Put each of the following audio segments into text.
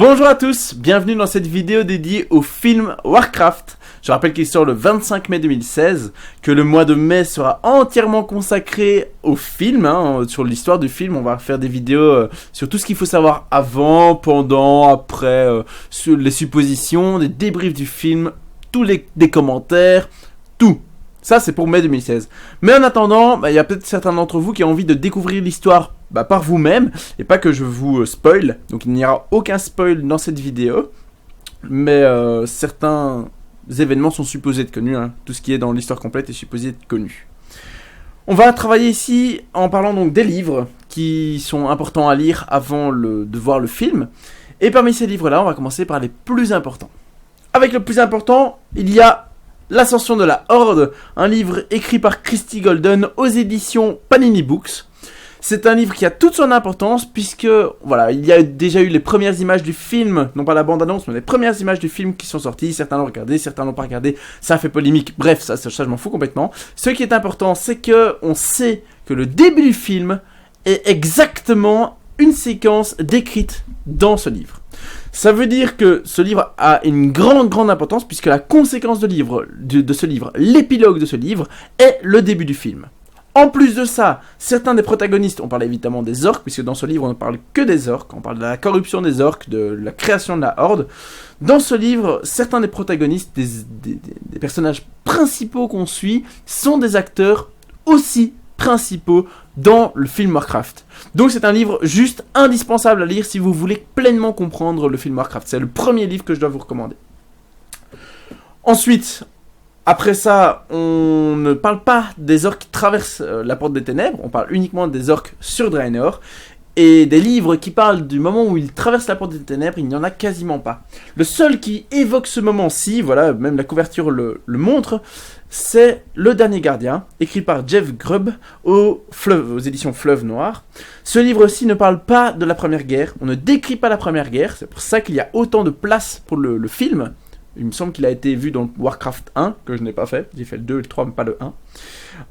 Bonjour à tous, bienvenue dans cette vidéo dédiée au film Warcraft. Je rappelle qu'il sort le 25 mai 2016, que le mois de mai sera entièrement consacré au film, sur l'histoire du film. On va faire des vidéos sur tout ce qu'il faut savoir avant, pendant, après, sur les suppositions, des débriefs du film, des commentaires, tout. Ça, c'est pour mai 2016. Mais en attendant, il y a peut-être certains d'entre vous qui ont envie de découvrir l'histoire par vous-même, et pas que je vous spoil. Donc il n'y aura aucun spoil dans cette vidéo. Mais certains événements sont supposés être connus. Tout ce qui est dans l'histoire complète est supposé être connu. On va travailler ici en parlant donc des livres qui sont importants à lire avant de voir le film. Et parmi ces livres-là, on va commencer par les plus importants. Avec le plus important, il y a L'Ascension de la Horde, un livre écrit par Christie Golden aux éditions Panini Books. C'est un livre qui a toute son importance puisque, voilà, il y a déjà eu les premières images du film, non pas la bande-annonce, mais les premières images du film qui sont sorties. Certains l'ont regardé, certains l'ont pas regardé, ça a fait polémique, bref, ça je m'en fous complètement. Ce qui est important, c'est que on sait que le début du film est exactement une séquence décrite dans ce livre. Ça veut dire que ce livre a une grande importance puisque la conséquence de ce livre, l'épilogue de ce livre, est le début du film. En plus de ça, certains des protagonistes, on parle évidemment des orques, puisque dans ce livre on ne parle que des orques, on parle de la corruption des orques, de la création de la horde. Dans ce livre, certains des protagonistes, des personnages principaux qu'on suit, sont des acteurs aussi principaux dans le film Warcraft. Donc c'est un livre juste indispensable à lire si vous voulez pleinement comprendre le film Warcraft. C'est le premier livre que je dois vous recommander. Ensuite, après ça, on ne parle pas des orques qui traversent la porte des ténèbres, on parle uniquement des orques sur Draenor. Et des livres qui parlent du moment où ils traversent la porte des ténèbres, il n'y en a quasiment pas. Le seul qui évoque ce moment-ci, voilà, même la couverture le montre, c'est Le Dernier Gardien, écrit par Jeff Grubb aux éditions Fleuve Noir. Ce livre-ci ne parle pas de la Première Guerre, on ne décrit pas la Première Guerre, c'est pour ça qu'il y a autant de place pour le film. Il me semble qu'il a été vu dans Warcraft 1, que je n'ai pas fait. J'ai fait le 2 et le 3, mais pas le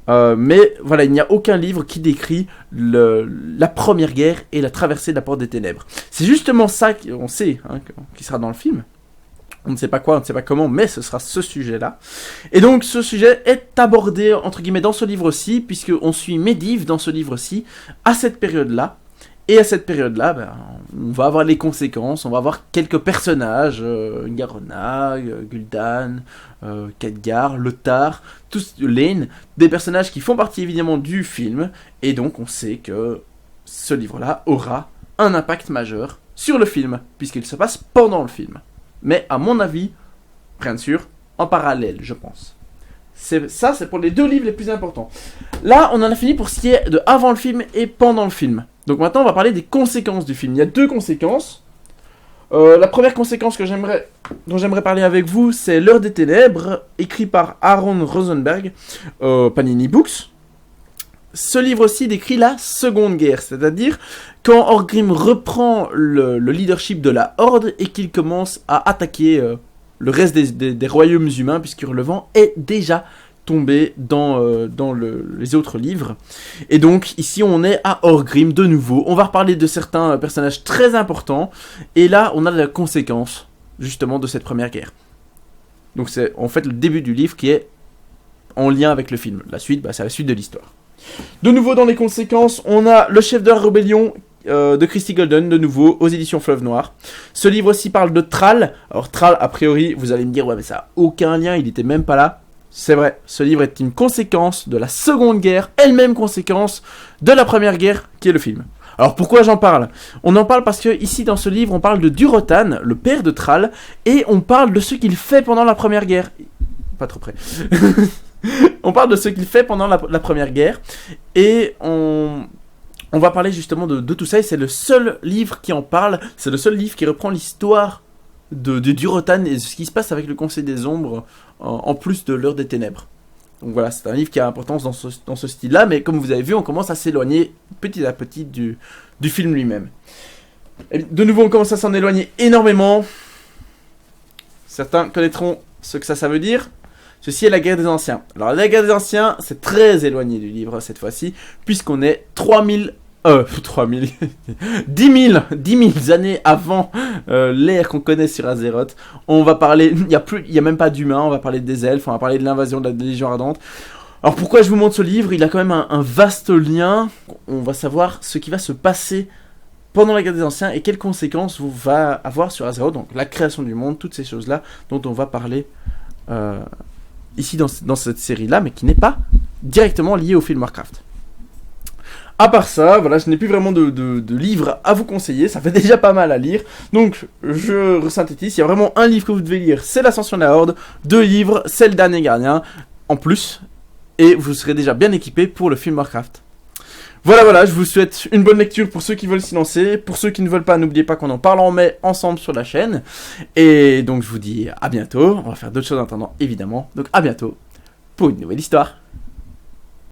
1. Mais voilà, il n'y a aucun livre qui décrit la Première Guerre et la traversée de la Porte des Ténèbres. C'est justement ça qu'on sait, qui sera dans le film. On ne sait pas quoi, on ne sait pas comment, mais ce sera ce sujet-là. Et donc, ce sujet est abordé, entre guillemets, dans ce livre-ci, puisqu'on suit Medivh dans ce livre-ci, à cette période-là. Et à cette période-là, on va avoir les conséquences, on va avoir quelques personnages, Garona, Gul'dan, Khadgar, Lothar, tous, Lane, des personnages qui font partie évidemment du film, et donc on sait que ce livre-là aura un impact majeur sur le film, puisqu'il se passe pendant le film. Mais à mon avis, rien de sûr, en parallèle, je pense. C'est pour les deux livres les plus importants. Là, on en a fini pour ce qui est de avant le film et pendant le film. Donc maintenant, on va parler des conséquences du film. Il y a deux conséquences. La première conséquence dont j'aimerais parler avec vous, c'est L'Heure des Ténèbres, écrit par Aaron Rosenberg, Panini Books. Ce livre-ci décrit la Seconde Guerre, c'est-à-dire quand Orgrim reprend le leadership de la Horde et qu'il commence à attaquer le reste des royaumes humains, puisque le vent est déjà tombé dans les autres livres. Et donc, ici, on est à Orgrim de nouveau. On va reparler de certains personnages très importants. Et là, on a la conséquence, justement, de cette première guerre. Donc, c'est en fait le début du livre qui est en lien avec le film. La suite, c'est la suite de l'histoire. De nouveau, dans les conséquences, on a le chef de la rébellion de Christie Golden, de nouveau, aux éditions Fleuve Noir. Ce livre aussi parle de Thrall. Alors, Thrall, a priori, vous allez me dire, ouais, mais ça n'a aucun lien, il n'était même pas là. C'est vrai, ce livre est une conséquence de la Seconde Guerre, elle-même conséquence de la Première Guerre, qui est le film. Alors pourquoi j'en parle ? On en parle parce que ici dans ce livre, on parle de Durotan, le père de Thrall, et on parle de ce qu'il fait pendant la Première Guerre. Pas trop près. On parle de ce qu'il fait pendant la Première Guerre, et on va parler justement de tout ça, et c'est le seul livre qui en parle, c'est le seul livre qui reprend l'histoire de Durotan et ce qui se passe avec le Conseil des Ombres en plus de l'Heure des Ténèbres. Donc voilà, c'est un livre qui a importance dans ce style-là, mais comme vous avez vu, on commence à s'éloigner petit à petit du film lui-même. Et de nouveau, on commence à s'en éloigner énormément. Certains connaîtront ce que ça veut dire. Ceci est la guerre des anciens. Alors la guerre des anciens, c'est très éloigné du livre cette fois-ci, puisqu'on est 3000 3000. 10 000 années avant l'ère qu'on connaît sur Azeroth. On va parler. Il y a même pas d'humains, on va parler des elfes, on va parler de l'invasion de la Légion Ardente. Alors pourquoi je vous montre ce livre? Il a quand même un vaste lien. On va savoir ce qui va se passer pendant la guerre des anciens et quelles conséquences vous va avoir sur Azeroth, donc la création du monde, toutes ces choses-là dont on va parler ici dans cette série-là, mais qui n'est pas directement liée au film Warcraft. À part ça, voilà, je n'ai plus vraiment de livres à vous conseiller, ça fait déjà pas mal à lire, donc je resynthétise, il y a vraiment un livre que vous devez lire, c'est l'Ascension de la Horde, 2 livres, c'est le dernier gardien, en plus, et vous serez déjà bien équipé pour le film Warcraft. Voilà, je vous souhaite une bonne lecture pour ceux qui veulent s'y lancer. Pour ceux qui ne veulent pas, n'oubliez pas qu'on en parle en mai ensemble sur la chaîne. Et donc je vous dis à bientôt. On va faire d'autres choses en attendant, évidemment. Donc à bientôt pour une nouvelle histoire.